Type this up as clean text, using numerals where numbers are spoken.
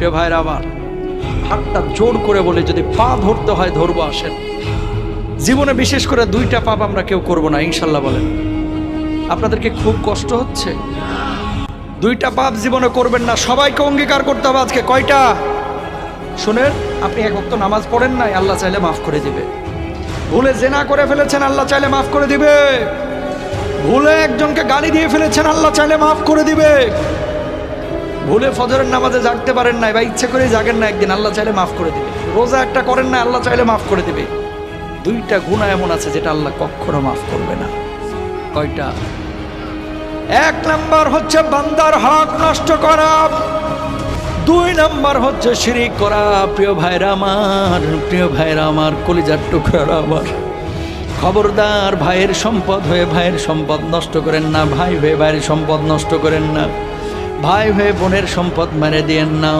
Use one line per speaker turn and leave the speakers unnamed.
প্রিয় ভাইরা আমার, হাতটা জোর করে বলে যদি পা ধরতে হয় ধরবো, আসেন। জীবনে বিশেষ করে দুইটা পাপ আমরা কেউ করব না, ইনশাল্লাহ বলেন। আপনাদেরকে খুব কষ্ট হচ্ছে? দুইটা পাপ জীবনে করবেন না, সবাইকে অঙ্গীকার করতে হবে আজকে। কয়টা? শুনেন, আপনি এক ওয়াক্ত নামাজ পড়েন নাই, আল্লাহ চাইলে মাফ করে দিবে। ভুলে জেনা করে ফেলেছেন, আল্লাহ চাইলে মাফ করে দিবে। ভুলে একজনকে গালি দিয়ে ফেলেছেন, আল্লাহ চাইলে মাফ করে দিবে। ভুলে ফজরের নামাজে জাগতে পারেন নাই বা ইচ্ছে করে জাগেন না, একদিন আল্লাহ চাইলে মাফ করে দিবে। রোজা একটা করেন না, আল্লাহ চাইলে মাফ করে দিবে। দুইটা গুনাহ এমন আছে যেটা আল্লাহ কখনো মাফ করবে না। কয়টা? এক নাম্বার হচ্ছে বান্দার হক নষ্ট করা, দুই নাম্বার হচ্ছে শিরিক করা। প্রিয় ভাইরা আমার, প্রিয় ভাইরা আমার, কলিজার টুকরা আমার, খবরদার ভাইয়ের সম্পদ হয়ে ভাইয়ের সম্পদ নষ্ট করেন না, ভাই হয়ে ভাইয়ের সম্পদ নষ্ট করেন না, ভাই হয়ে বোনের সম্পদ মেরে দিয়েন না।